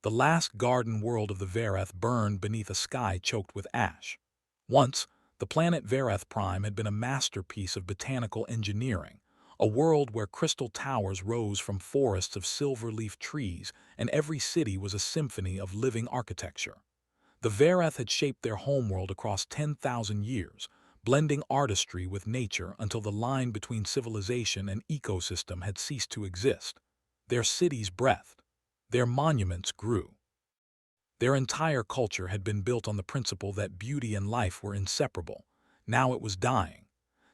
The last garden world of the Verath burned beneath a sky choked with ash. Once, the planet Verath Prime had been a masterpiece of botanical engineering, a world where crystal towers rose from forests of silver-leaf trees and every city was a symphony of living architecture. The Verath had shaped their homeworld across 10,000 years, blending artistry with nature until the line between civilization and ecosystem had ceased to exist. Their cities breathed. Their monuments grew. Their entire culture had been built on the principle that beauty and life were inseparable. Now it was dying.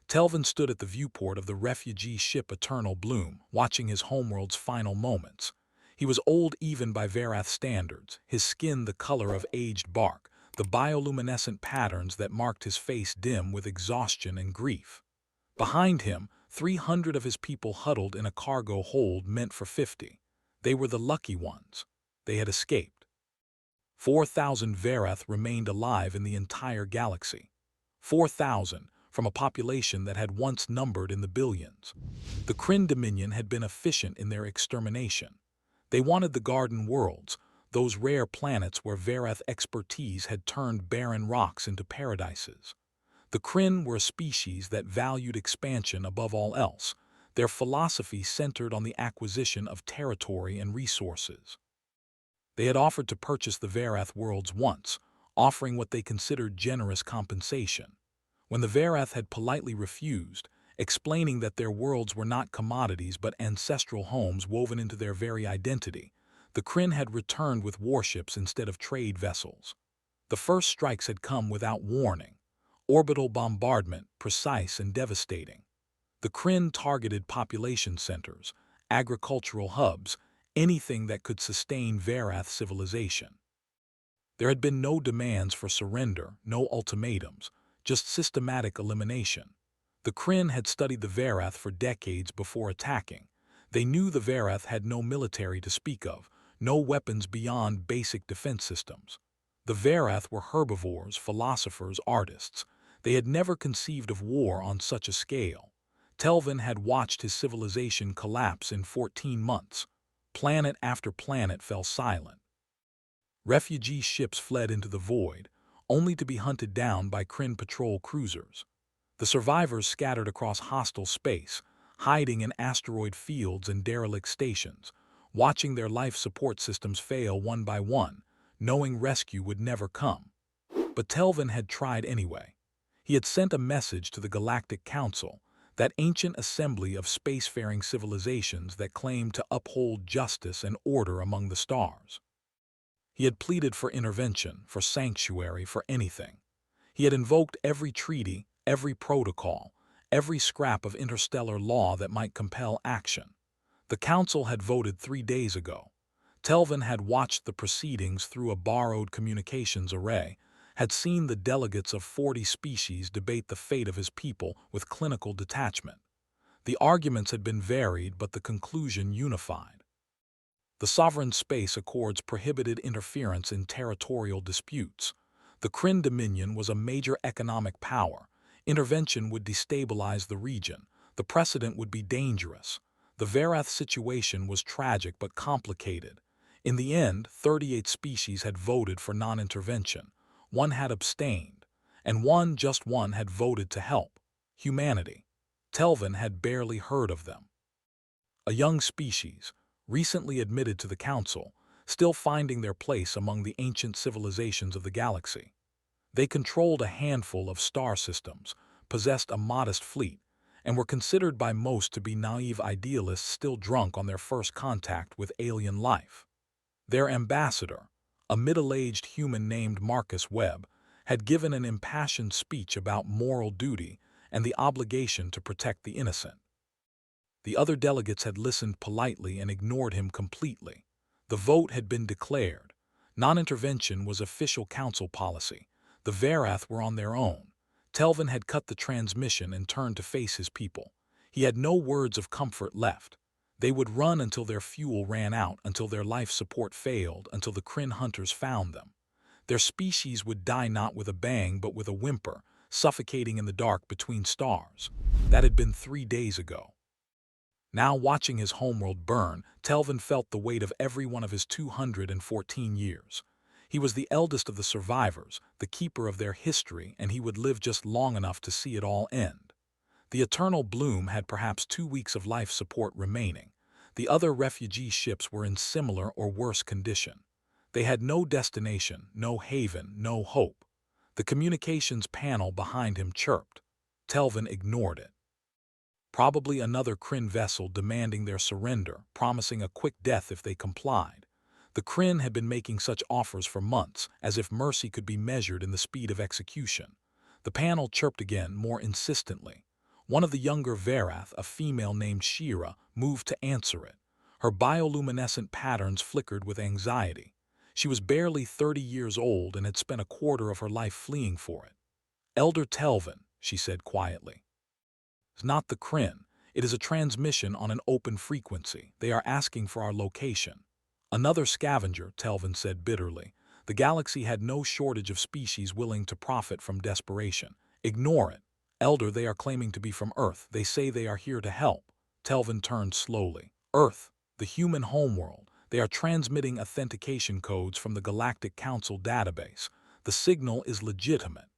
Telvan stood at the viewport of the refugee ship Eternal Bloom, watching his homeworld's final moments. He was old even by Verath standards, his skin the color of aged bark, the bioluminescent patterns that marked his face dim with exhaustion and grief. Behind him, 300 of his people huddled in a cargo hold meant for 50. They were the lucky ones. They had escaped. 4,000 Verath remained alive in the entire galaxy. 4,000 from a population that had once numbered in the billions. The Krynn Dominion had been efficient in their extermination. They wanted the Garden Worlds, those rare planets where Verath expertise had turned barren rocks into paradises. The Krynn were a species that valued expansion above all else. Their philosophy centered on the acquisition of territory and resources. They had offered to purchase the Verath worlds once, offering what they considered generous compensation. When the Verath had politely refused, explaining that their worlds were not commodities but ancestral homes woven into their very identity, the Krynn had returned with warships instead of trade vessels. The first strikes had come without warning. Orbital bombardment, precise and devastating. The Krynn targeted population centers, agricultural hubs, anything that could sustain Verath civilization. There had been no demands for surrender, no ultimatums, just systematic elimination. The Krynn had studied the Verath for decades before attacking. They knew the Verath had no military to speak of, no weapons beyond basic defense systems. The Verath were herbivores, philosophers, artists. They had never conceived of war on such a scale. Telvan had watched his civilization collapse in 14 months. Planet after planet fell silent. Refugee ships fled into the void, only to be hunted down by Krynn patrol cruisers. The survivors scattered across hostile space, hiding in asteroid fields and derelict stations, watching their life support systems fail one by one, knowing rescue would never come. But Telvan had tried anyway. He had sent a message to the Galactic Council, that ancient assembly of spacefaring civilizations that claimed to uphold justice and order among the stars. He had pleaded for intervention, for sanctuary, for anything. He had invoked every treaty, every protocol, every scrap of interstellar law that might compel action. The Council had voted 3 days ago. Telvan had watched the proceedings through a borrowed communications array, had seen the delegates of 40 species debate the fate of his people with clinical detachment. The arguments had been varied, but the conclusion unified. The Sovereign Space Accords prohibited interference in territorial disputes. The Krynn Dominion was a major economic power. Intervention would destabilize the region. The precedent would be dangerous. The Verath situation was tragic but complicated. In the end, 38 species had voted for non-intervention. 1 had abstained, and just one had voted to help. Humanity. Telvan had barely heard of them. A young species, recently admitted to the Council, still finding their place among the ancient civilizations of the galaxy. They controlled a handful of star systems, possessed a modest fleet, and were considered by most to be naive idealists still drunk on their first contact with alien life. Their ambassador, a middle-aged human named Marcus Webb, had given an impassioned speech about moral duty and the obligation to protect the innocent. The other delegates had listened politely and ignored him completely. The vote had been declared. Non-intervention was official council policy. The Verath were on their own. Telvan had cut the transmission and turned to face his people. He had no words of comfort left. They would run until their fuel ran out, until their life support failed, until the Krynn hunters found them. Their species would die not with a bang but with a whimper, suffocating in the dark between stars. That had been 3 days ago. Now watching his homeworld burn, Telvan felt the weight of every one of his 214 years. He was the eldest of the survivors, the keeper of their history, and he would live just long enough to see it all end. The Eternal Bloom had perhaps 2 weeks of life support remaining. The other refugee ships were in similar or worse condition. They had no destination, no haven, no hope. The communications panel behind him chirped. Telvan ignored it. Probably another Krynn vessel demanding their surrender, promising a quick death if they complied. The Krynn had been making such offers for months, as if mercy could be measured in the speed of execution. The panel chirped again, more insistently. One of the younger Verath, a female named Shira, moved to answer it. Her bioluminescent patterns flickered with anxiety. She was barely 30 years old and had spent a quarter of her life fleeing for it. "Elder Telvan," she said quietly. "It's not the Krynn. It is a transmission on an open frequency. They are asking for our location." "Another scavenger," Telvan said bitterly. "The galaxy had no shortage of species willing to profit from desperation. Ignore it. Elder, they are claiming to be from Earth. They say they are here to help." Telvan turned slowly. "Earth, the human homeworld. They are transmitting authentication codes from the Galactic Council database. The signal is legitimate."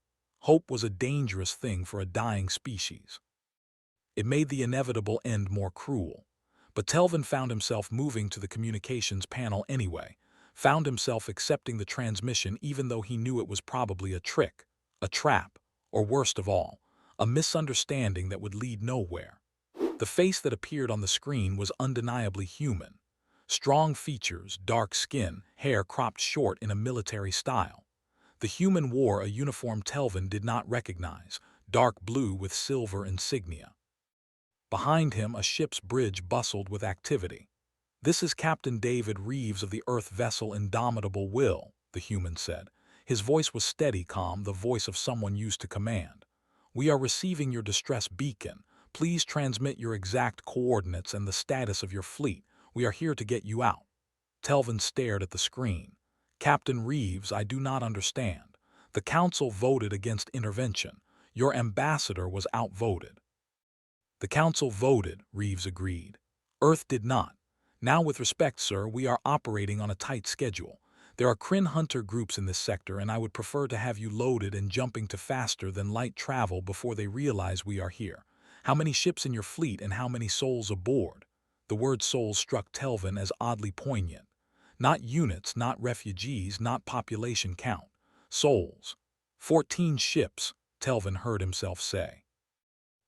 Hope was a dangerous thing for a dying species. It made the inevitable end more cruel. But Telvan found himself moving to the communications panel anyway, found himself accepting the transmission even though he knew it was probably a trick, a trap, or worst of all, a misunderstanding that would lead nowhere. The face that appeared on the screen was undeniably human. Strong features, dark skin, hair cropped short in a military style. The human wore a uniform Telvan did not recognize, dark blue with silver insignia. Behind him, a ship's bridge bustled with activity. "This is Captain David Reeves of the Earth vessel Indomitable Will," the human said. His voice was steady, calm, the voice of someone used to command. "We are receiving your distress beacon. Please transmit your exact coordinates and the status of your fleet. We are here to get you out." Telvan stared at the screen. "Captain Reeves, I do not understand. The Council voted against intervention. Your ambassador was outvoted." "The Council voted," Reeves agreed. "Earth did not. Now, with respect, sir, we are operating on a tight schedule. There are Krynn hunter groups in this sector, and I would prefer to have you loaded and jumping to faster than light travel before they realize we are here. How many ships in your fleet and how many souls aboard?" The word souls struck Telvan as oddly poignant. Not units, not refugees, not population count. Souls. 14 ships, Telvan heard himself say.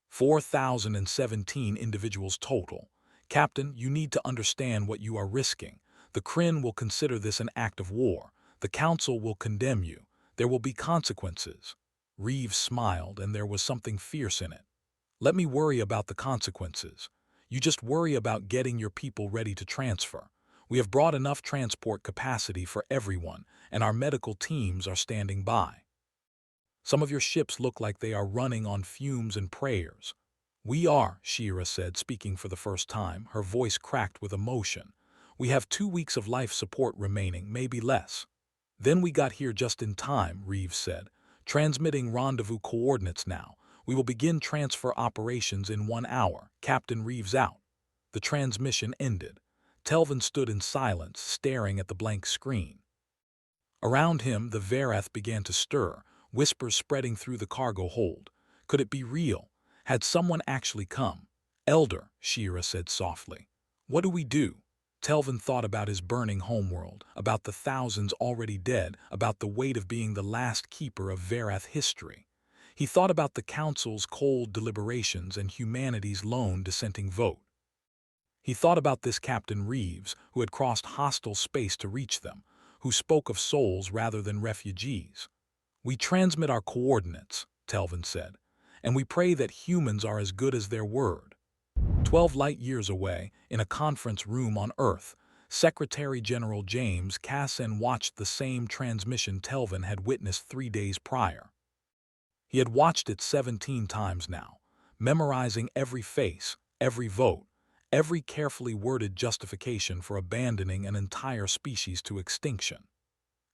4,017 individuals total. "Captain, you need to understand what you are risking. The Krynn will consider this an act of war. The Council will condemn you. There will be consequences." Reeves smiled, and there was something fierce in it. "Let me worry about the consequences. You just worry about getting your people ready to transfer. We have brought enough transport capacity for everyone, and our medical teams are standing by. Some of your ships look like they are running on fumes and prayers." "We are," Shira said, speaking for the first time, her voice cracked with emotion. "We have 2 weeks of life support remaining, maybe less." "Then we got here just in time," Reeves said. "Transmitting rendezvous coordinates now. We will begin transfer operations in 1 hour. Captain Reeves out." The transmission ended. Telvan stood in silence, staring at the blank screen. Around him, the Verath began to stir, whispers spreading through the cargo hold. Could it be real? Had someone actually come? "Elder," Shira said softly. "What do we do?" Telvan thought about his burning homeworld, about the thousands already dead, about the weight of being the last keeper of Verath history. He thought about the Council's cold deliberations and humanity's lone dissenting vote. He thought about this Captain Reeves, who had crossed hostile space to reach them, who spoke of souls rather than refugees. "We transmit our coordinates," Telvan said, "and we pray that humans are as good as their word." 12 light-years away, in a conference room on Earth, Secretary General James Karrsen watched the same transmission Telvan had witnessed 3 days prior. He had watched it 17 times now, memorizing every face, every vote, every carefully worded justification for abandoning an entire species to extinction.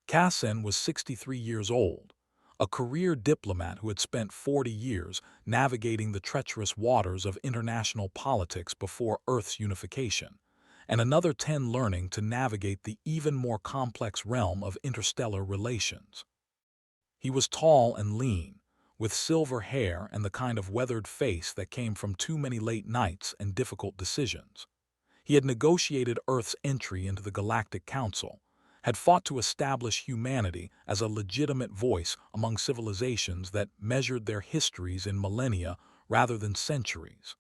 Karrsen was 63 years old, a career diplomat who had spent 40 years navigating the treacherous waters of international politics before Earth's unification, and another 10 learning to navigate the even more complex realm of interstellar relations. He was tall and lean, with silver hair and the kind of weathered face that came from too many late nights and difficult decisions. He had negotiated Earth's entry into the Galactic Council, had fought to establish humanity as a legitimate voice among civilizations that measured their histories in millennia rather than centuries.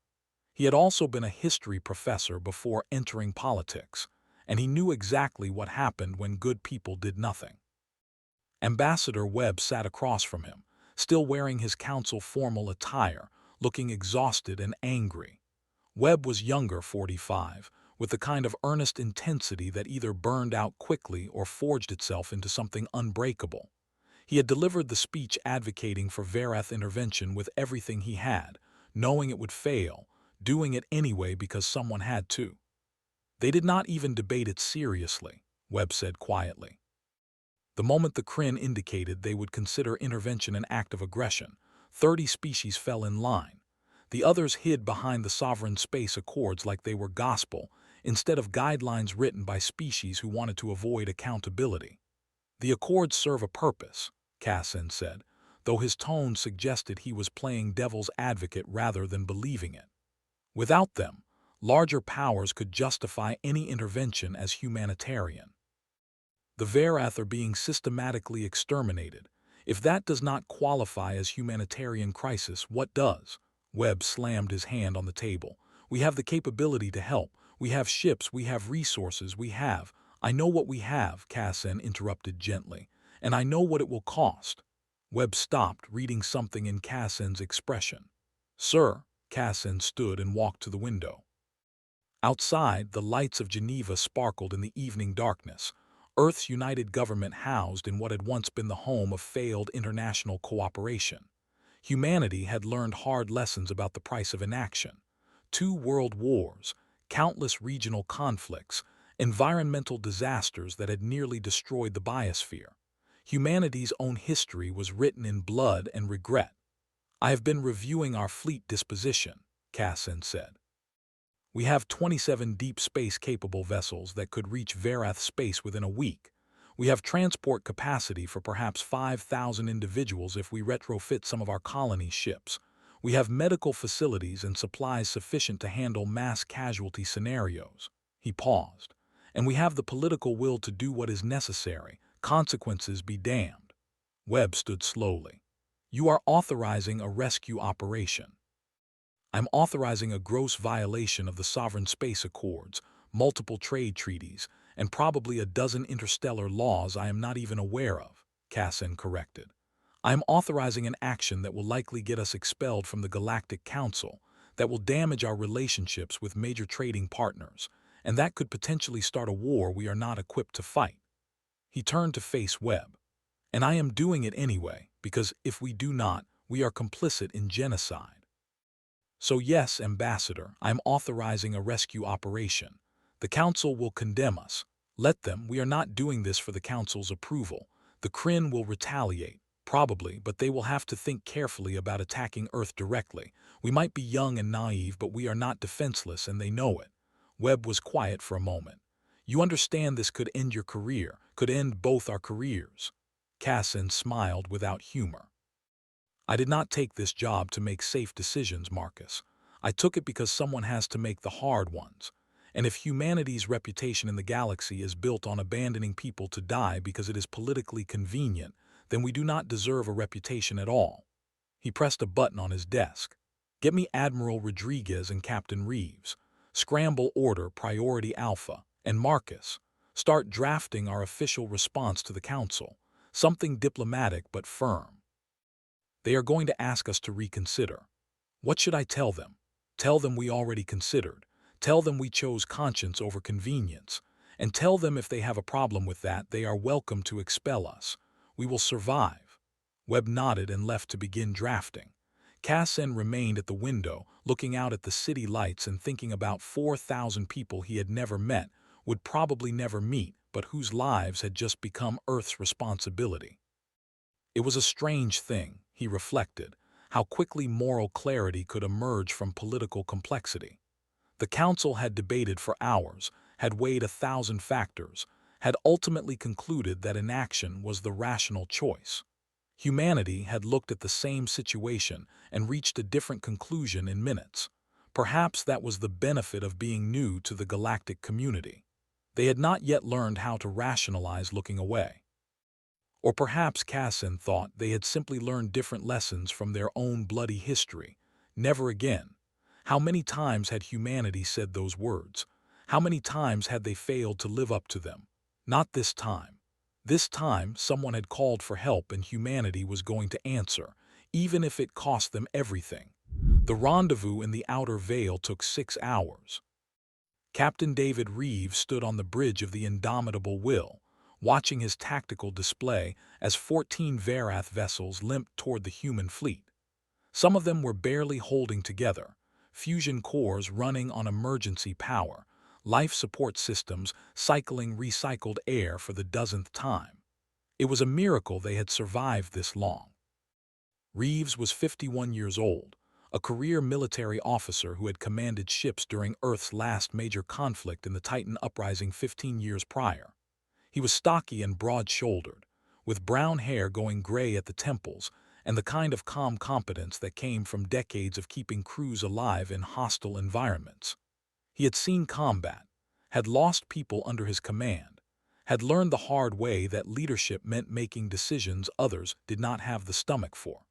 He had also been a history professor before entering politics, and he knew exactly what happened when good people did nothing. Ambassador Webb sat across from him, still wearing his council formal attire, looking exhausted and angry. Webb was younger, 45, with the kind of earnest intensity that either burned out quickly or forged itself into something unbreakable. He had delivered the speech advocating for Verath intervention with everything he had, knowing it would fail, doing it anyway because someone had to. They did not even debate it seriously, Webb said quietly. The moment the Krynn indicated they would consider intervention an act of aggression, 30 species fell in line. The others hid behind the sovereign space accords like they were gospel, instead of guidelines written by species who wanted to avoid accountability. The accords serve a purpose, Karrsen said, though his tone suggested he was playing devil's advocate rather than believing it. Without them, larger powers could justify any intervention as humanitarian. The Verath are being systematically exterminated. If that does not qualify as humanitarian crisis, what does? Webb slammed his hand on the table. We have the capability to help. We have ships, we have resources, we have. I know what we have, Karrsen interrupted gently, and I know what it will cost. Webb stopped, reading something in Karrsen's expression. Sir, Karrsen stood and walked to the window. Outside, the lights of Geneva sparkled in the evening darkness. Earth's united government housed in what had once been the home of failed international cooperation. Humanity had learned hard lessons about the price of inaction. 2 world wars, countless regional conflicts, environmental disasters that had nearly destroyed the biosphere. Humanity's own history was written in blood and regret. I have been reviewing our fleet disposition, Karrsen said. We have 27 deep space-capable vessels that could reach Verath space within a week. We have transport capacity for perhaps 5,000 individuals if we retrofit some of our colony ships. We have medical facilities and supplies sufficient to handle mass casualty scenarios. He paused. And we have the political will to do what is necessary. Consequences be damned. Webb stood slowly. You are authorizing a rescue operation. I'm authorizing a gross violation of the Sovereign Space Accords, multiple trade treaties, and probably a dozen interstellar laws I am not even aware of, Karrsen corrected. I am authorizing an action that will likely get us expelled from the Galactic Council, that will damage our relationships with major trading partners, and that could potentially start a war we are not equipped to fight. He turned to face Webb. And I am doing it anyway, because if we do not, we are complicit in genocide. So yes, Ambassador, I'm authorizing a rescue operation. The Council will condemn us. Let them, we are not doing this for the Council's approval. The Krynn will retaliate, probably, but they will have to think carefully about attacking Earth directly. We might be young and naive, but we are not defenseless, and they know it. Webb was quiet for a moment. You understand this could end your career, could end both our careers. Karrsen smiled without humor. I did not take this job to make safe decisions, Marcus. I took it because someone has to make the hard ones. And if humanity's reputation in the galaxy is built on abandoning people to die because it is politically convenient, then we do not deserve a reputation at all. He pressed a button on his desk. Get me Admiral Rodriguez and Captain Reeves. Scramble order Priority Alpha. And Marcus, start drafting our official response to the Council. Something diplomatic but firm. They are going to ask us to reconsider. What should I tell them? Tell them we already considered. Tell them we chose conscience over convenience. And tell them if they have a problem with that, they are welcome to expel us. We will survive. Webb nodded and left to begin drafting. Karrsen remained at the window, looking out at the city lights and thinking about 4,000 people he had never met, would probably never meet, but whose lives had just become Earth's responsibility. It was a strange thing, he reflected, how quickly moral clarity could emerge from political complexity. The council had debated for hours, had weighed 1,000 factors, had ultimately concluded that inaction was the rational choice. Humanity had looked at the same situation and reached a different conclusion in minutes. Perhaps that was the benefit of being new to the galactic community. They had not yet learned how to rationalize looking away. Or perhaps Karrsen thought they had simply learned different lessons from their own bloody history. Never again. How many times had humanity said those words? How many times had they failed to live up to them? Not this time. This time, someone had called for help and humanity was going to answer, even if it cost them everything. The rendezvous in the outer veil took 6 hours. Captain David Reeves stood on the bridge of the Indomitable Will, watching his tactical display as 14 Verath vessels limped toward the human fleet. Some of them were barely holding together, fusion cores running on emergency power, life support systems cycling recycled air for the dozenth time. It was a miracle they had survived this long. Reeves was 51 years old, a career military officer who had commanded ships during Earth's last major conflict in the Titan uprising 15 years prior. He was stocky and broad-shouldered, with brown hair going gray at the temples, and the kind of calm competence that came from decades of keeping crews alive in hostile environments. He had seen combat, had lost people under his command, had learned the hard way that leadership meant making decisions others did not have the stomach for.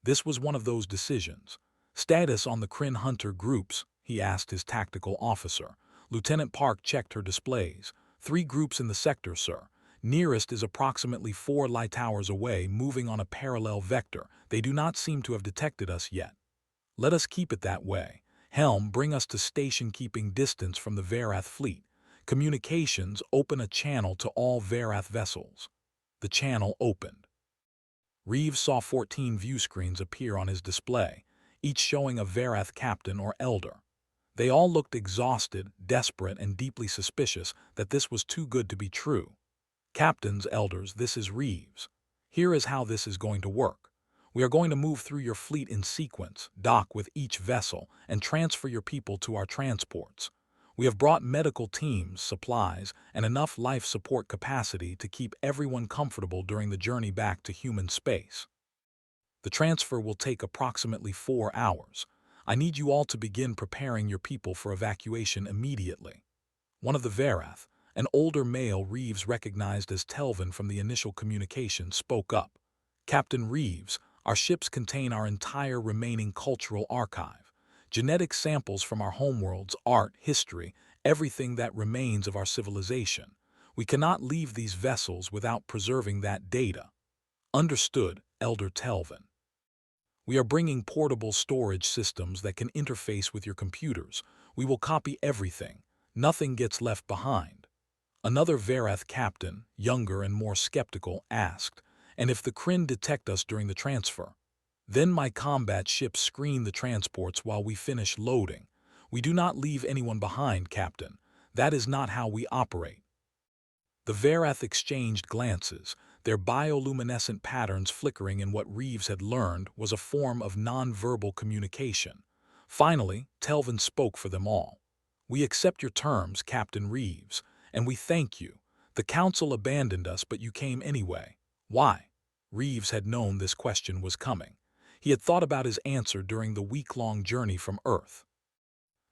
This was one of those decisions. Status on the Krynn hunter groups, he asked his tactical officer. Lieutenant Park checked her displays. 3 groups in the sector, sir. Nearest is approximately 4 light hours away, moving on a parallel vector. They do not seem to have detected us yet. Let us keep it that way. Helm, bring us to station keeping distance from the Verath fleet. Communications, open a channel to all Verath vessels. The channel opened. Reeves saw 14 view screens appear on his display, each showing a Verath captain or elder. They all looked exhausted, desperate, and deeply suspicious that this was too good to be true. Captains, elders, this is Reeves. Here is how this is going to work. We are going to move through your fleet in sequence, dock with each vessel, and transfer your people to our transports. We have brought medical teams, supplies, and enough life support capacity to keep everyone comfortable during the journey back to human space. The transfer will take approximately 4 hours. I need you all to begin preparing your people for evacuation immediately. One of the Verath, an older male Reeves recognized as Telvan from the initial communication, spoke up. Captain Reeves, our ships contain our entire remaining cultural archive. Genetic samples from our homeworlds, art, history, everything that remains of our civilization. We cannot leave these vessels without preserving that data. Understood, Elder Telvan. We are bringing portable storage systems that can interface with your computers. We will copy everything. Nothing gets left behind. Another Verath captain, younger and more skeptical, asked, and if the Krynn detect us during the transfer? Then my combat ships screen the transports while we finish loading. We do not leave anyone behind, Captain. That is not how we operate. The Verath exchanged glances, their bioluminescent patterns flickering in what Reeves had learned was a form of non-verbal communication. Finally, Telvan spoke for them all. We accept your terms, Captain Reeves, and we thank you. The Council abandoned us, but you came anyway. Why? Reeves had known this question was coming. He had thought about his answer during the week-long journey from Earth.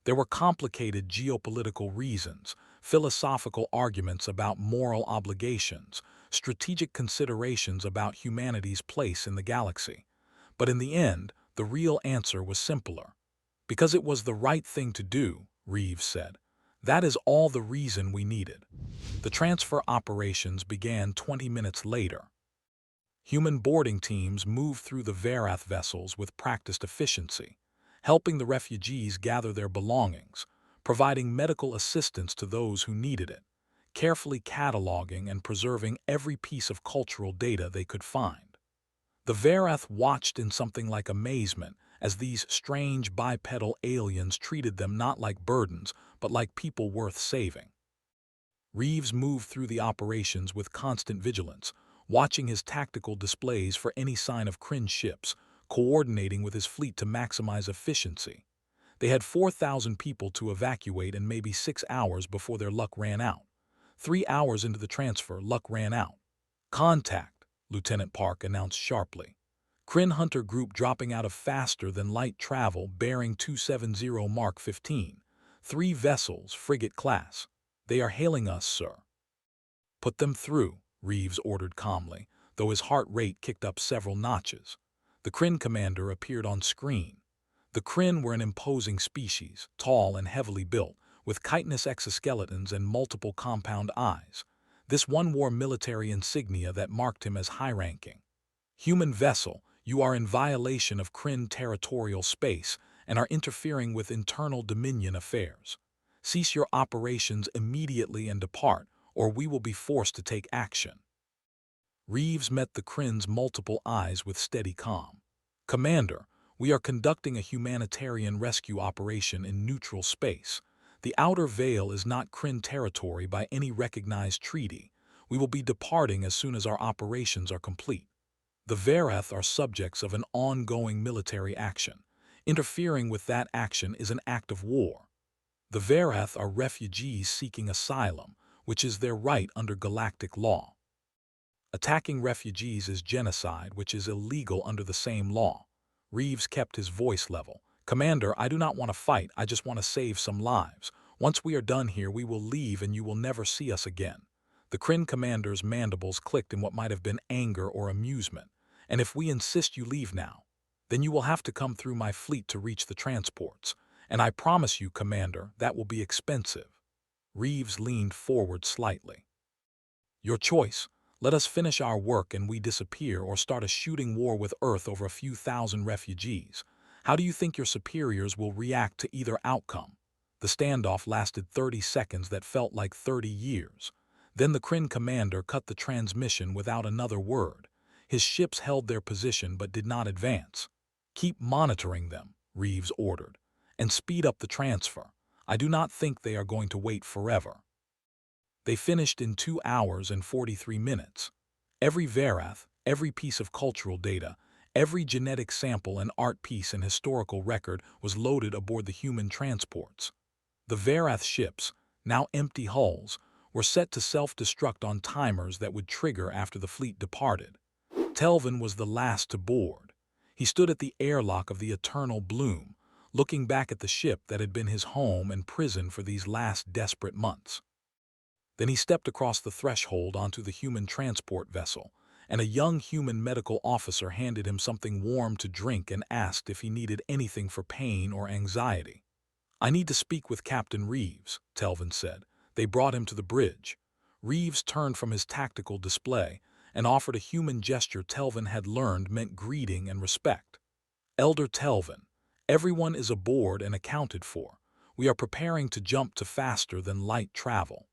There were complicated geopolitical reasons, philosophical arguments about moral obligations, strategic considerations about humanity's place in the galaxy. But in the end, the real answer was simpler. Because it was the right thing to do, Reeves said. That is all the reason we needed. The transfer operations began 20 minutes later. Human boarding teams moved through the Verath vessels with practiced efficiency, helping the refugees gather their belongings, providing medical assistance to those who needed it, carefully cataloging and preserving every piece of cultural data they could find. The Verath watched in something like amazement as these strange bipedal aliens treated them not like burdens, but like people worth saving. Reeves moved through the operations with constant vigilance, watching his tactical displays for any sign of Krynn ships, coordinating with his fleet to maximize efficiency. They had 4,000 people to evacuate and maybe 6 hours before their luck ran out. 3 hours into the transfer, luck ran out. "Contact," Lieutenant Park announced sharply. Krynn Hunter Group dropping out of faster-than-light travel bearing 270 Mark 15. 3 vessels, frigate class. "They are hailing us, sir." "Put them through," Reeves ordered calmly, though his heart rate kicked up several notches. The Krynn commander appeared on screen. The Krynn were an imposing species, tall and heavily built, with chitinous exoskeletons and multiple compound eyes. This one wore military insignia that marked him as high-ranking. "Human vessel, you are in violation of Krynn territorial space and are interfering with internal Dominion affairs. Cease your operations immediately and depart, or we will be forced to take action." Reeves met the Krynn's multiple eyes with steady calm. "Commander, we are conducting a humanitarian rescue operation in neutral space. The outer veil is not Krynn territory by any recognized treaty. We will be departing as soon as our operations are complete. The Verath are subjects of an ongoing military action. Interfering with that action is an act of war. The Verath are refugees seeking asylum, which is their right under galactic law. Attacking refugees is genocide, which is illegal under the same law." Reeves kept his voice level. "Commander, I do not want to fight, I just want to save some lives. Once we are done here, we will leave and you will never see us again." The Krynn commander's mandibles clicked in what might have been anger or amusement. "And if we insist you leave now, then you will have to come through my fleet to reach the transports. And I promise you, Commander, that will be expensive." Reeves leaned forward slightly. "Your choice. Let us finish our work and we disappear, or start a shooting war with Earth over a few thousand refugees. How do you think your superiors will react to either outcome?" The standoff lasted 30 seconds that felt like 30 years. Then the Krynn commander cut the transmission without another word. His ships held their position but did not advance. "Keep monitoring them," Reeves ordered, "and speed up the transfer. I do not think they are going to wait forever." They finished in 2 hours and 43 minutes. Every Verath, every piece of cultural data, every genetic sample and art piece and historical record was loaded aboard the human transports. The Verath ships, now empty hulls, were set to self-destruct on timers that would trigger after the fleet departed. Telvan was the last to board. He stood at the airlock of the Eternal Bloom, looking back at the ship that had been his home and prison for these last desperate months. Then he stepped across the threshold onto the human transport vessel, and a young human medical officer handed him something warm to drink and asked if he needed anything for pain or anxiety. "I need to speak with Captain Reeves," Telvan said. They brought him to the bridge. Reeves turned from his tactical display and offered a human gesture Telvan had learned meant greeting and respect. "Elder Telvan, everyone is aboard and accounted for. We are preparing to jump to faster-than-light travel."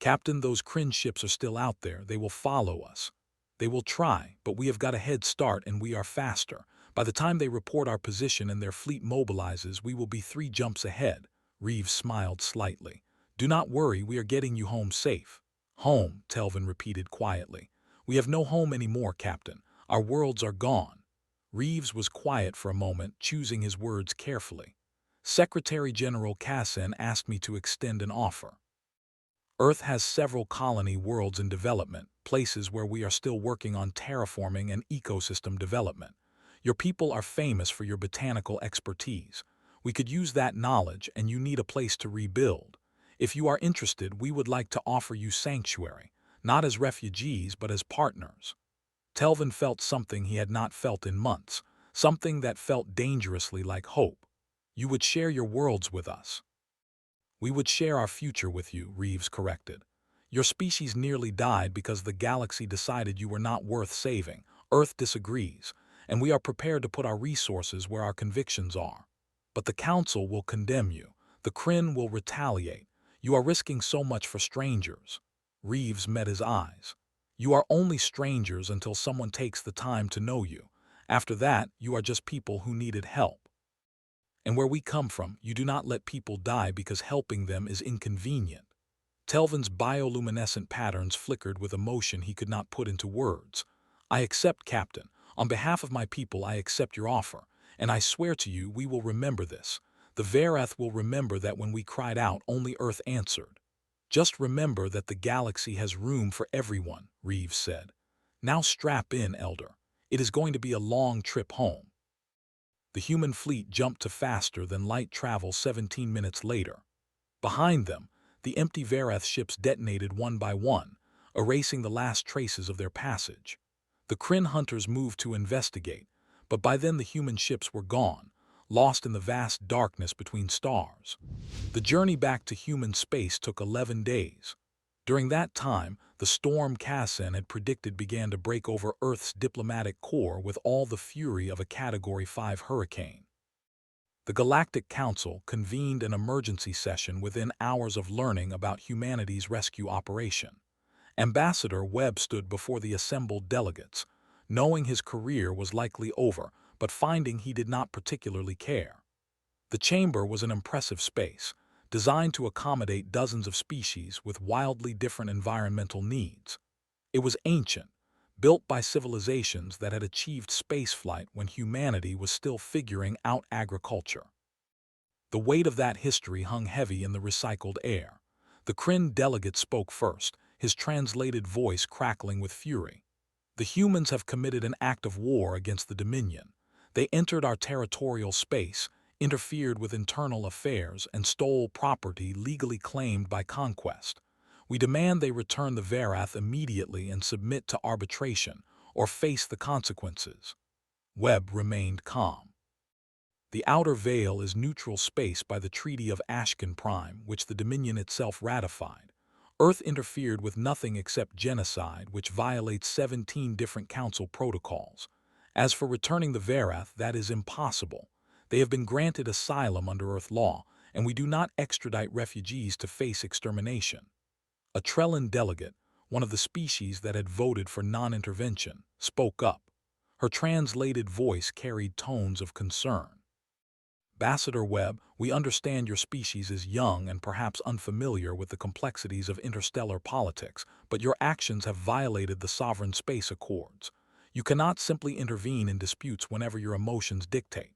"Captain, those Krynn ships are still out there. They will follow us. They will try, but we have got a head start and we are faster. By the time they report our position and their fleet mobilizes, we will be 3 jumps ahead." Reeves smiled slightly. "Do not worry, we are getting you home safe." "Home," Telvan repeated quietly. "We have no home anymore, Captain. Our worlds are gone." Reeves was quiet for a moment, choosing his words carefully. "Secretary General Karrsen asked me to extend an offer. Earth has several colony worlds in development, places where we are still working on terraforming and ecosystem development. Your people are famous for your botanical expertise. We could use that knowledge, and you need a place to rebuild. If you are interested, we would like to offer you sanctuary, not as refugees but as partners." Telvan felt something he had not felt in months, something that felt dangerously like hope. "You would share your worlds with us." "We would share our future with you," Reeves corrected. "Your species nearly died because the galaxy decided you were not worth saving. Earth disagrees, and we are prepared to put our resources where our convictions are. But the Council will condemn you. The Krynn will retaliate. You are risking so much for strangers." Reeves met his eyes. "You are only strangers until someone takes the time to know you. After that, you are just people who needed help. And where we come from, you do not let people die because helping them is inconvenient." Telvan's bioluminescent patterns flickered with emotion he could not put into words. "I accept, Captain. On behalf of my people, I accept your offer, and I swear to you we will remember this. The Verath will remember that when we cried out, only Earth answered." "Just remember that the galaxy has room for everyone," Reeves said. "Now strap in, Elder. It is going to be a long trip home." The human fleet jumped to faster than light travel 17 minutes later. Behind them, the empty Verath ships detonated one by one, erasing the last traces of their passage. The Krynn hunters moved to investigate, but by then the human ships were gone, lost in the vast darkness between stars. The journey back to human space took 11 days. During that time, the storm Karrsen had predicted began to break over Earth's diplomatic core with all the fury of a Category 5 hurricane. The Galactic Council convened an emergency session within hours of learning about humanity's rescue operation. Ambassador Webb stood before the assembled delegates, knowing his career was likely over, but finding he did not particularly care. The chamber was an impressive space, designed to accommodate dozens of species with wildly different environmental needs. It was ancient, built by civilizations that had achieved spaceflight when humanity was still figuring out agriculture. The weight of that history hung heavy in the recycled air. The Krynn delegate spoke first, his translated voice crackling with fury. "The humans have committed an act of war against the Dominion. They entered our territorial space, interfered with internal affairs, and stole property legally claimed by conquest. We demand they return the Verath immediately and submit to arbitration, or face the consequences." Webb remained calm. "The Outer Veil is neutral space by the Treaty of Ashken Prime, which the Dominion itself ratified. Earth interfered with nothing except genocide, which violates 17 different Council protocols. As for returning the Verath, that is impossible. They have been granted asylum under Earth law, and we do not extradite refugees to face extermination." A Trellan delegate, one of the species that had voted for non-intervention, spoke up. Her translated voice carried tones of concern. "Ambassador Webb, we understand your species is young and perhaps unfamiliar with the complexities of interstellar politics, but your actions have violated the Sovereign Space Accords. You cannot simply intervene in disputes whenever your emotions dictate."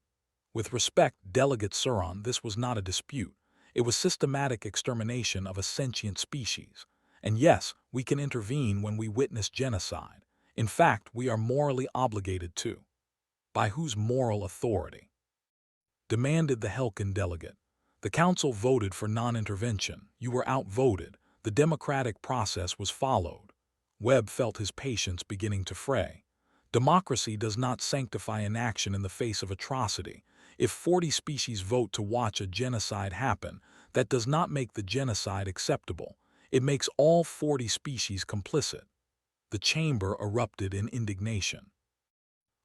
"With respect, Delegate Suron, this was not a dispute. It was systematic extermination of a sentient species. And yes, we can intervene when we witness genocide. In fact, we are morally obligated to." "By whose moral authority?" demanded the Helkin delegate. "The Council voted for non-intervention. You were outvoted. The democratic process was followed." Webb felt his patience beginning to fray. Democracy does not sanctify inaction in the face of atrocity. If 40 species vote to watch a genocide happen, that does not make the genocide acceptable. It makes all 40 species complicit. The chamber erupted in indignation.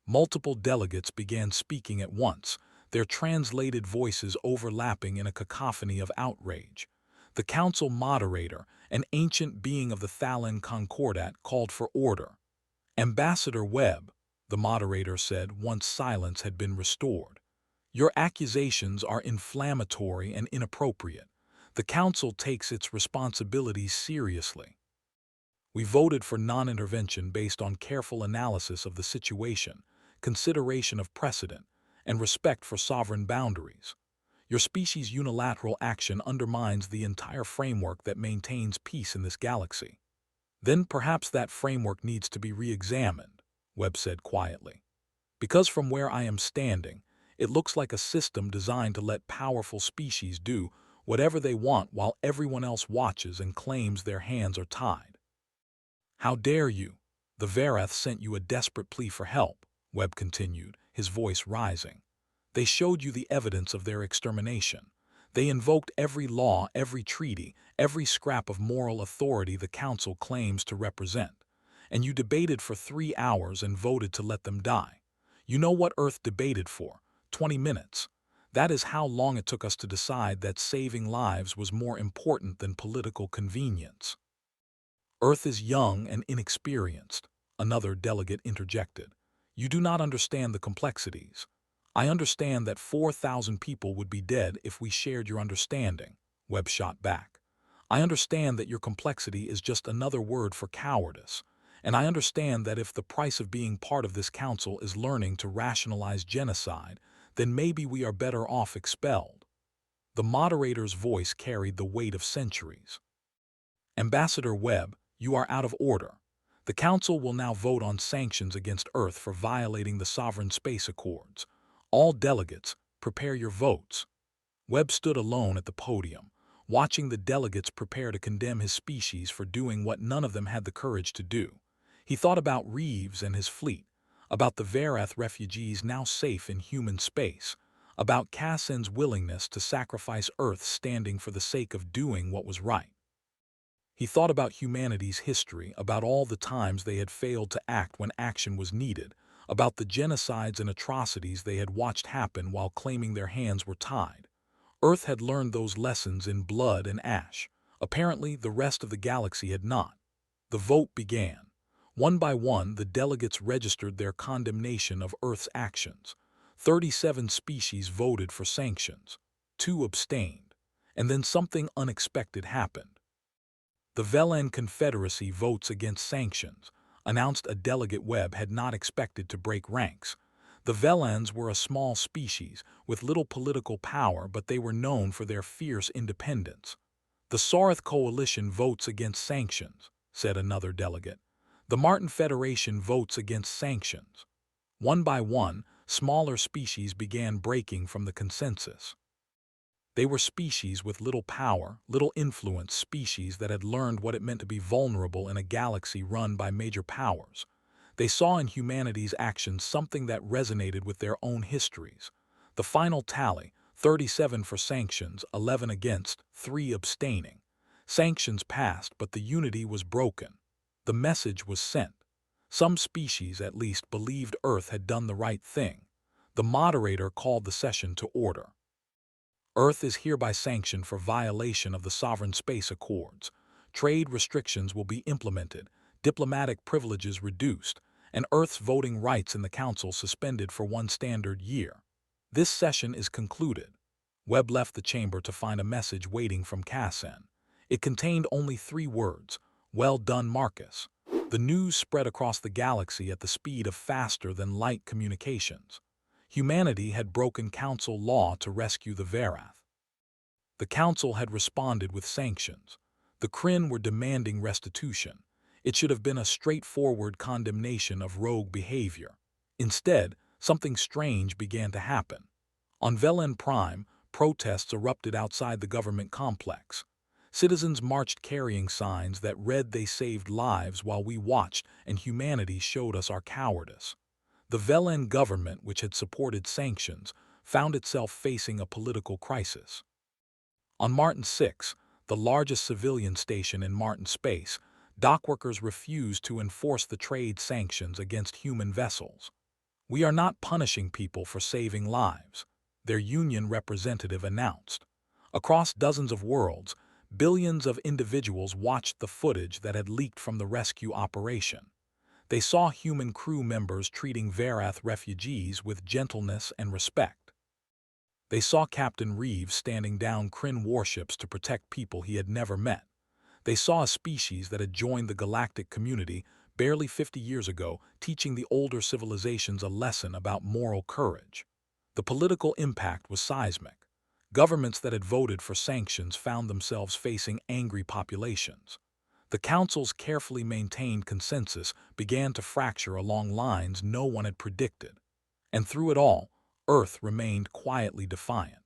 Multiple delegates began speaking at once, their translated voices overlapping in a cacophony of outrage. The council moderator, an ancient being of the Thenn Concordat, called for order. "Ambassador Webb," the moderator said once silence had been restored, "your accusations are inflammatory and inappropriate. The council takes its responsibilities seriously. We voted for non-intervention based on careful analysis of the situation, consideration of precedent, and respect for sovereign boundaries. Your species' unilateral action undermines the entire framework that maintains peace in this galaxy." "Then perhaps that framework needs to be re-examined," Webb said quietly. "Because from where I am standing, it looks like a system designed to let powerful species do whatever they want while everyone else watches and claims their hands are tied." "How dare you? The Verath sent you a desperate plea for help," Webb continued, his voice rising. "They showed you the evidence of their extermination. They invoked every law, every treaty, every scrap of moral authority the Council claims to represent. And you debated for 3 hours and voted to let them die. You know what Earth debated for? 20 minutes. That is how long it took us to decide that saving lives was more important than political convenience." "Earth is young and inexperienced," another delegate interjected. "You do not understand the complexities." "I understand that 4,000 people would be dead if we shared your understanding," Webb shot back. I understand that your complexity is just another word for cowardice, and I understand that if the price of being part of this council is learning to rationalize genocide, then maybe we are better off expelled." The moderator's voice carried the weight of centuries. "Ambassador Webb, you are out of order. The Council will now vote on sanctions against Earth for violating the Sovereign Space Accords. All delegates, prepare your votes." Webb stood alone at the podium, watching the delegates prepare to condemn his species for doing what none of them had the courage to do. He thought about Reeves and his fleet, about the Verath refugees now safe in human space, about Karrsen's willingness to sacrifice Earth standing for the sake of doing what was right. He thought about humanity's history, about all the times they had failed to act when action was needed, about the genocides and atrocities they had watched happen while claiming their hands were tied. Earth had learned those lessons in blood and ash. Apparently, the rest of the galaxy had not. The vote began. One by one, the delegates registered their condemnation of Earth's actions. 37 species voted for sanctions. 2 abstained. And then something unexpected happened. "The Velen Confederacy votes against sanctions," announced a delegate. Webb had not expected to break ranks. The Velans were a small species with little political power, but they were known for their fierce independence. "The Sorath Coalition votes against sanctions," said another delegate. "The Martin Federation votes against sanctions." One by one, smaller species began breaking from the consensus. They were species with little power, little influence, species that had learned what it meant to be vulnerable in a galaxy run by major powers. They saw in humanity's actions something that resonated with their own histories. The final tally, 37 for sanctions, 11 against, 3 abstaining. Sanctions passed, but the unity was broken. The message was sent. Some species, at least, believed Earth had done the right thing. The moderator called the session to order. "Earth is hereby sanctioned for violation of the Sovereign Space Accords. Trade restrictions will be implemented, diplomatic privileges reduced, and Earth's voting rights in the Council suspended for 1 standard year. This session is concluded." Webb left the chamber to find a message waiting from Karrsen. It contained only 3 words: "Well done, Marcus." The news spread across the galaxy at the speed of faster-than-light communications. Humanity had broken Council law to rescue the Verath. The Council had responded with sanctions. The Krynn were demanding restitution. It should have been a straightforward condemnation of rogue behavior. Instead, something strange began to happen. On Velen Prime, protests erupted outside the government complex. Citizens marched carrying signs that read, "They saved lives while we watched, and humanity showed us our cowardice." The Velen government, which had supported sanctions, found itself facing a political crisis. On Martin 6, the largest civilian station in Martin space, dockworkers refused to enforce the trade sanctions against human vessels. "We are not punishing people for saving lives," their union representative announced. Across dozens of worlds, billions of individuals watched the footage that had leaked from the rescue operation. They saw human crew members treating Verath refugees with gentleness and respect. They saw Captain Reeves standing down Krynn warships to protect people he had never met. They saw a species that had joined the galactic community barely 50 years ago, teaching the older civilizations a lesson about moral courage. The political impact was seismic. Governments that had voted for sanctions found themselves facing angry populations. The Council's carefully maintained consensus began to fracture along lines no one had predicted. And through it all, Earth remained quietly defiant.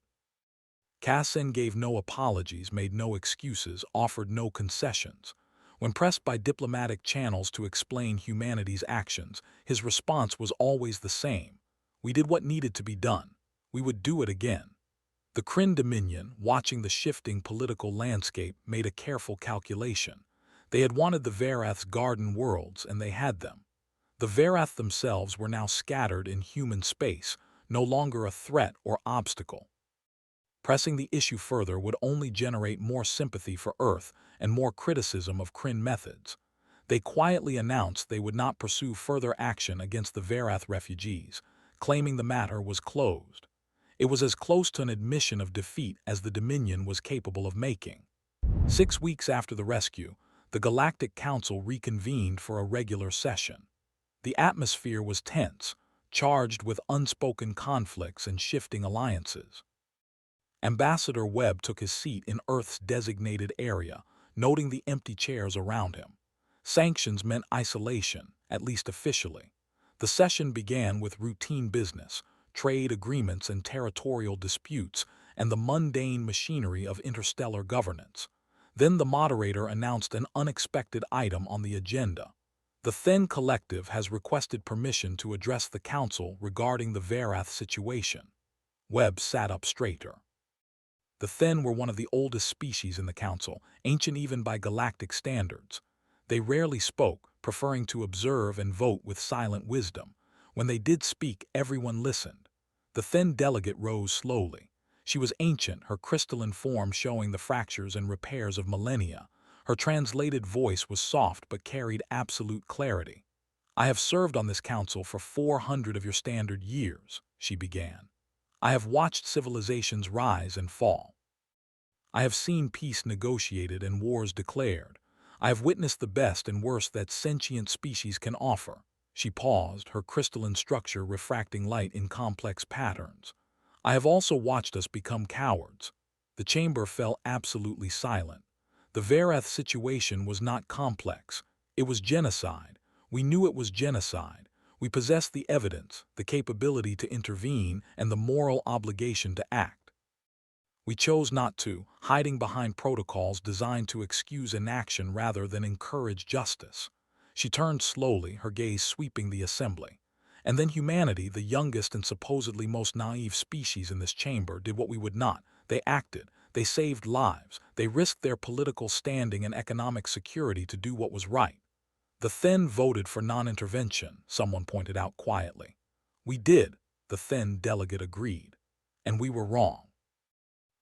Karrsen gave no apologies, made no excuses, offered no concessions. When pressed by diplomatic channels to explain humanity's actions, his response was always the same: "We did what needed to be done. We would do it again." The Krynn Dominion, watching the shifting political landscape, made a careful calculation. They had wanted the Verath's garden worlds, and they had them. The Verath themselves were now scattered in human space, no longer a threat or obstacle. Pressing the issue further would only generate more sympathy for Earth and more criticism of Krynn methods. They quietly announced they would not pursue further action against the Verath refugees, claiming the matter was closed. It was as close to an admission of defeat as the Dominion was capable of making. 6 weeks after the rescue, the Galactic Council reconvened for a regular session. The atmosphere was tense, charged with unspoken conflicts and shifting alliances. Ambassador Webb took his seat in Earth's designated area, noting the empty chairs around him. Sanctions meant isolation, at least officially. The session began with routine business, trade agreements and territorial disputes, and the mundane machinery of interstellar governance. Then the moderator announced an unexpected item on the agenda. The Thenn Collective has requested permission to address the Council regarding the Verath situation. Webb sat up straighter. The Thenn were one of the oldest species in the Council, ancient even by galactic standards. They rarely spoke, preferring to observe and vote with silent wisdom. When they did speak, everyone listened. The Thenn delegate rose slowly. She was ancient, her crystalline form showing the fractures and repairs of millennia. Her translated voice was soft but carried absolute clarity. "I have served on this council for 400 of your standard years," she began. "I have watched civilizations rise and fall. I have seen peace negotiated and wars declared. I have witnessed the best and worst that sentient species can offer." She paused, her crystalline structure refracting light in complex patterns. "I have also watched us become cowards." The chamber fell absolutely silent. The Verath situation was not complex. It was genocide. We knew it was genocide. We possessed the evidence, the capability to intervene, and the moral obligation to act. We chose not to, hiding behind protocols designed to excuse inaction rather than encourage justice. She turned slowly, her gaze sweeping the assembly. And then humanity, the youngest and supposedly most naive species in this chamber, did what we would not. They acted. They saved lives. They risked their political standing and economic security to do what was right. "The Thenn voted for non-intervention," someone pointed out quietly. "We did," the Thenn delegate agreed. "And we were wrong."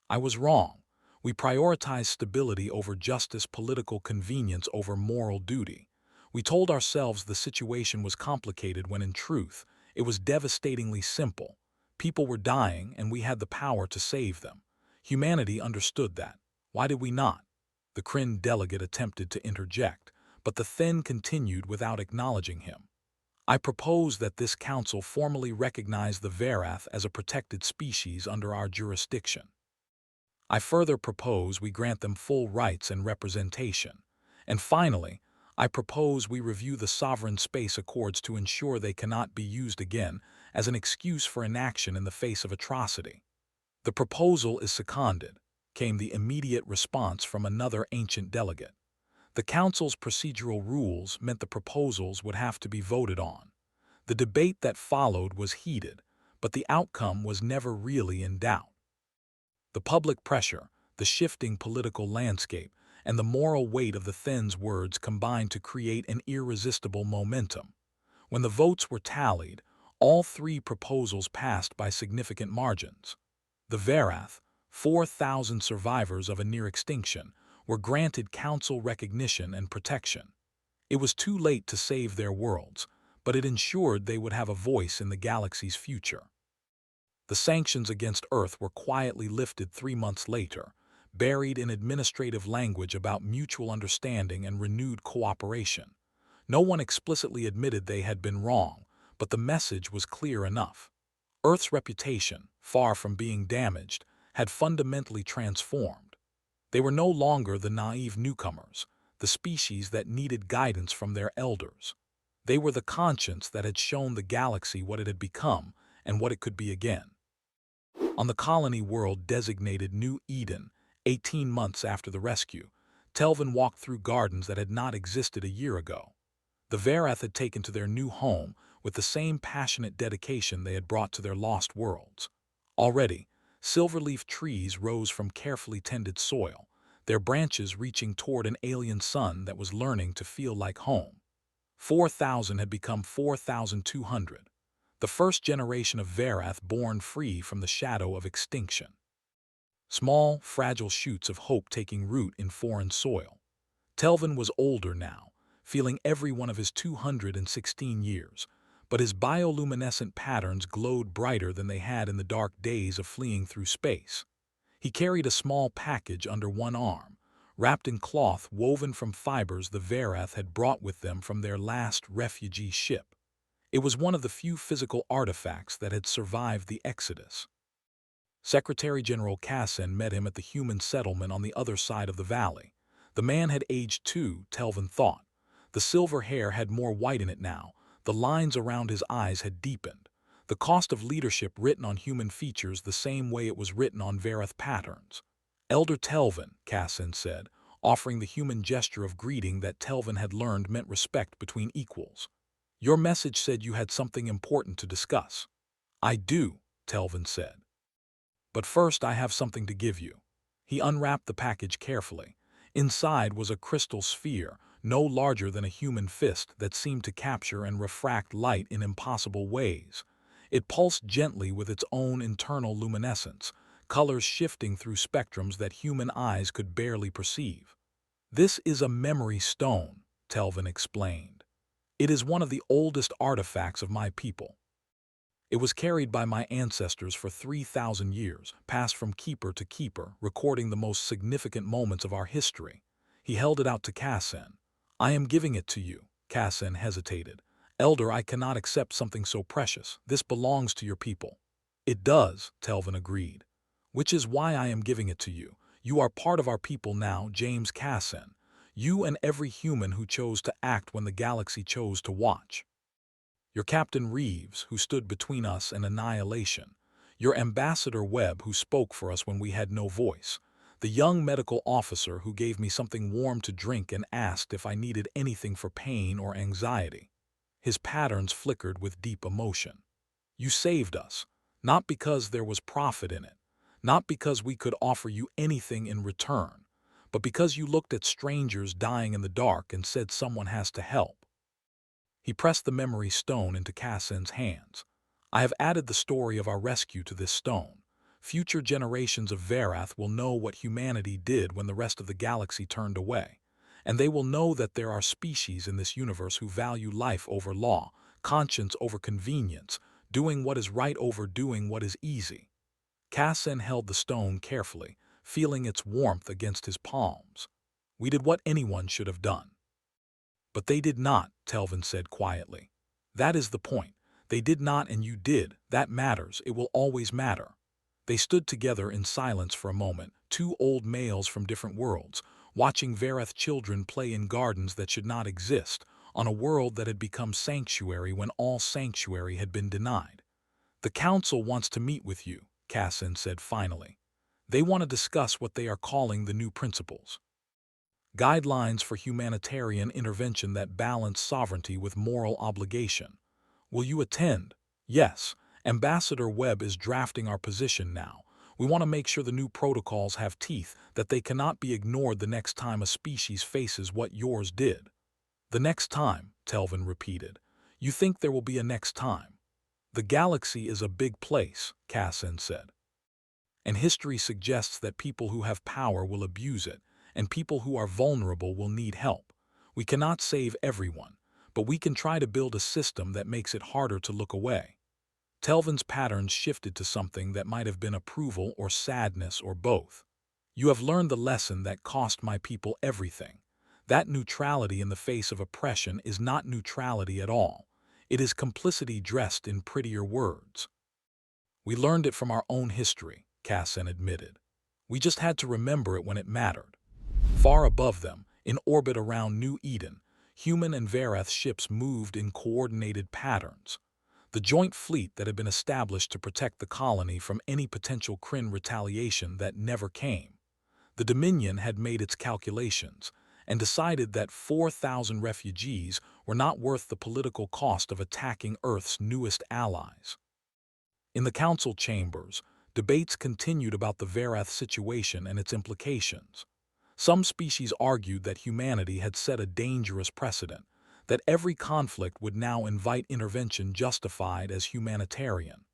"I was wrong. We prioritized stability over justice, political convenience over moral duty. We told ourselves the situation was complicated when in truth, it was devastatingly simple. People were dying and we had the power to save them. Humanity understood that. Why did we not?" The Krynn delegate attempted to interject, but the Thenn continued without acknowledging him. "I propose that this council formally recognize the Verath as a protected species under our jurisdiction. I further propose we grant them full rights and representation. And finally, I propose we review the sovereign space accords to ensure they cannot be used again as an excuse for inaction in the face of atrocity." "The proposal is seconded," came the immediate response from another ancient delegate. The Council's procedural rules meant the proposals would have to be voted on. The debate that followed was heated, but the outcome was never really in doubt. The public pressure, the shifting political landscape, and the moral weight of the Thenn's words combined to create an irresistible momentum. When the votes were tallied, all three proposals passed by significant margins. The Verath, 4,000 survivors of a near extinction, were granted council recognition and protection. It was too late to save their worlds, but it ensured they would have a voice in the galaxy's future. The sanctions against Earth were quietly lifted 3 months later, buried in administrative language about mutual understanding and renewed cooperation. No one explicitly admitted they had been wrong, but the message was clear enough. Earth's reputation, far from being damaged, had fundamentally transformed. They were no longer the naive newcomers, the species that needed guidance from their elders. They were the conscience that had shown the galaxy what it had become and what it could be again. On the colony world designated New Eden, 18 months after the rescue, Telvan walked through gardens that had not existed a year ago. The Verath had taken to their new home with the same passionate dedication they had brought to their lost worlds. Already, silverleaf trees rose from carefully tended soil, their branches reaching toward an alien sun that was learning to feel like home. 4,000 had become 4,200. The first generation of Verath born free from the shadow of extinction. Small, fragile shoots of hope taking root in foreign soil. Telvan was older now, feeling every one of his 216 years, but his bioluminescent patterns glowed brighter than they had in the dark days of fleeing through space. He carried a small package under one arm, wrapped in cloth woven from fibers the Verath had brought with them from their last refugee ship. It was one of the few physical artifacts that had survived the Exodus. Secretary General Karrsen met him at the human settlement on the other side of the valley. The man had aged too, Telvan thought. The silver hair had more white in it now. The lines around his eyes had deepened. The cost of leadership written on human features the same way it was written on Verath patterns. Elder Telvan, Karrsen said, offering the human gesture of greeting that Telvan had learned meant respect between equals. Your message said you had something important to discuss. I do, Telvan said. But first I have something to give you. He unwrapped the package carefully. Inside was a crystal sphere, no larger than a human fist, that seemed to capture and refract light in impossible ways. It pulsed gently with its own internal luminescence, colors shifting through spectrums that human eyes could barely perceive. This is a memory stone, Telvan explained. It is one of the oldest artifacts of my people. It was carried by my ancestors for 3,000 years, passed from keeper to keeper, recording the most significant moments of our history. He held it out to Karrsen. I am giving it to you. Karrsen hesitated. Elder, I cannot accept something so precious. This belongs to your people. It does, Telvan agreed. Which is why I am giving it to you. You are part of our people now, James Karrsen. You and every human who chose to act when the galaxy chose to watch. Your Captain Reeves, who stood between us and annihilation. Your Ambassador Webb, who spoke for us when we had no voice. The young medical officer who gave me something warm to drink and asked if I needed anything for pain or anxiety. His patterns flickered with deep emotion. You saved us, not because there was profit in it, not because we could offer you anything in return, but because you looked at strangers dying in the dark and said someone has to help. He pressed the memory stone into Karrsen's hands. I have added the story of our rescue to this stone. Future generations of Verath will know what humanity did when the rest of the galaxy turned away. And they will know that there are species in this universe who value life over law, conscience over convenience, doing what is right over doing what is easy. Karrsen held the stone carefully, feeling its warmth against his palms. We did what anyone should have done. But they did not, Telvan said quietly. That is the point. They did not and you did. That matters. It will always matter. They stood together in silence for a moment, two old males from different worlds, watching Verath children play in gardens that should not exist, on a world that had become sanctuary when all sanctuary had been denied. The Council wants to meet with you, Karrsen said finally. They want to discuss what they are calling the new principles. Guidelines for humanitarian intervention that balance sovereignty with moral obligation. Will you attend? Yes. Ambassador Webb is drafting our position now. We want to make sure the new protocols have teeth, that they cannot be ignored the next time a species faces what yours did. The next time, Telvan repeated. You think there will be a next time? The galaxy is a big place, Karrsen said. And history suggests that people who have power will abuse it, and people who are vulnerable will need help. We cannot save everyone, but we can try to build a system that makes it harder to look away. Telvan's patterns shifted to something that might have been approval or sadness or both. You have learned the lesson that cost my people everything. That neutrality in the face of oppression is not neutrality at all. It is complicity dressed in prettier words. We learned it from our own history, Karrsen admitted. We just had to remember it when it mattered. Far above them, in orbit around New Eden, human and Verath ships moved in coordinated patterns. The joint fleet that had been established to protect the colony from any potential Krynn retaliation that never came. The Dominion had made its calculations and decided that 4,000 refugees were not worth the political cost of attacking Earth's newest allies. In the council chambers, debates continued about the Verath situation and its implications. Some species argued that humanity had set a dangerous precedent, that every conflict would now invite intervention justified as humanitarian.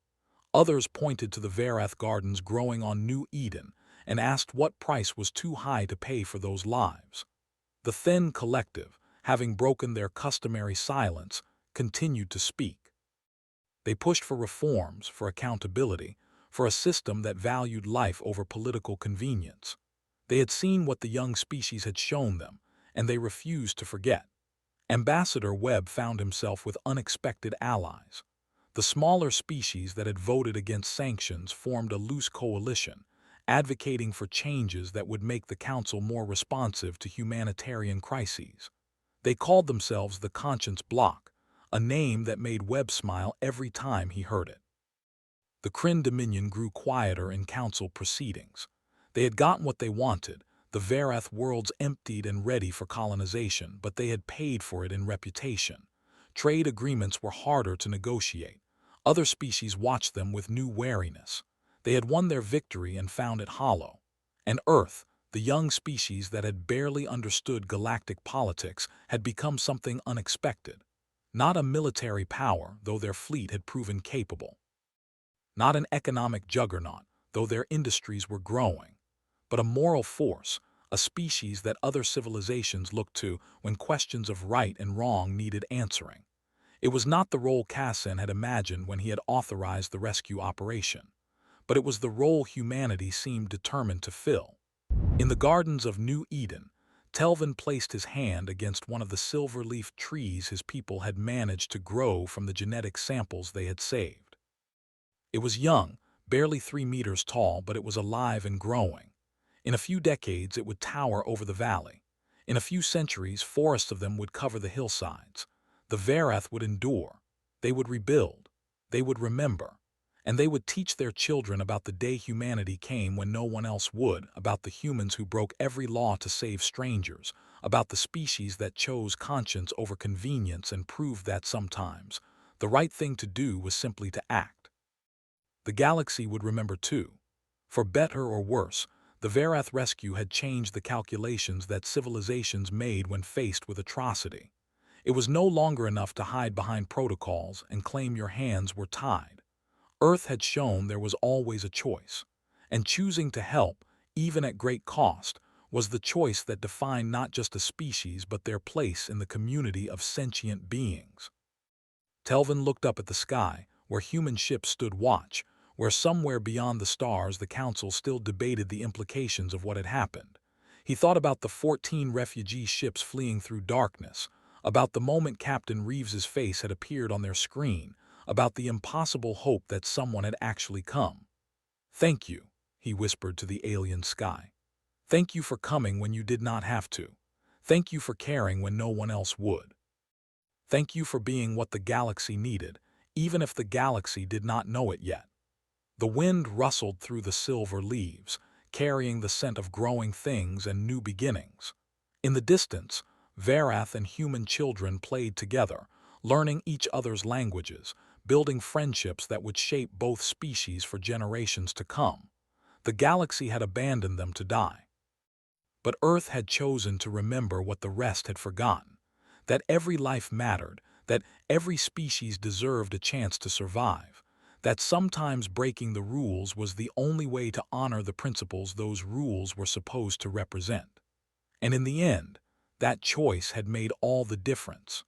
Others pointed to the Verath gardens growing on New Eden and asked what price was too high to pay for those lives. The Thenn collective, having broken their customary silence, continued to speak. They pushed for reforms, for accountability, for a system that valued life over political convenience. They had seen what the young species had shown them, and they refused to forget. Ambassador Webb found himself with unexpected allies. The smaller species that had voted against sanctions formed a loose coalition, advocating for changes that would make the Council more responsive to humanitarian crises. They called themselves the Conscience Bloc, a name that made Webb smile every time he heard it. The Krynn Dominion grew quieter in Council proceedings. They had gotten what they wanted, the Verath worlds emptied and ready for colonization, but they had paid for it in reputation. Trade agreements were harder to negotiate. Other species watched them with new wariness. They had won their victory and found it hollow. And Earth, the young species that had barely understood galactic politics, had become something unexpected. Not a military power, though their fleet had proven capable. Not an economic juggernaut, though their industries were growing. But a moral force, a species that other civilizations looked to when questions of right and wrong needed answering. It was not the role Karrsen had imagined when he had authorized the rescue operation, but it was the role humanity seemed determined to fill. In the gardens of New Eden, Telvan placed his hand against one of the silver-leaf trees his people had managed to grow from the genetic samples they had saved. It was young, barely 3 meters tall, but it was alive and growing. In a few decades, it would tower over the valley. In a few centuries, forests of them would cover the hillsides. The Verath would endure. They would rebuild. They would remember. And they would teach their children about the day humanity came when no one else would, about the humans who broke every law to save strangers, about the species that chose conscience over convenience and proved that sometimes the right thing to do was simply to act. The galaxy would remember too. For better or worse, the Verath rescue had changed the calculations that civilizations made when faced with atrocity. It was no longer enough to hide behind protocols and claim your hands were tied. Earth had shown there was always a choice, and choosing to help, even at great cost, was the choice that defined not just a species but their place in the community of sentient beings. Telvan looked up at the sky, where human ships stood watch, where somewhere beyond the stars the Council still debated the implications of what had happened. He thought about the 14 refugee ships fleeing through darkness, about the moment Captain Reeves's face had appeared on their screen, about the impossible hope that someone had actually come. "Thank you," he whispered to the alien sky. "Thank you for coming when you did not have to. Thank you for caring when no one else would. Thank you for being what the galaxy needed, even if the galaxy did not know it yet." The wind rustled through the silver leaves, carrying the scent of growing things and new beginnings. In the distance, Verath and human children played together, learning each other's languages, building friendships that would shape both species for generations to come. The galaxy had abandoned them to die. But Earth had chosen to remember what the rest had forgotten, that every life mattered, that every species deserved a chance to survive, that sometimes breaking the rules was the only way to honor the principles those rules were supposed to represent. And in the end, that choice had made all the difference.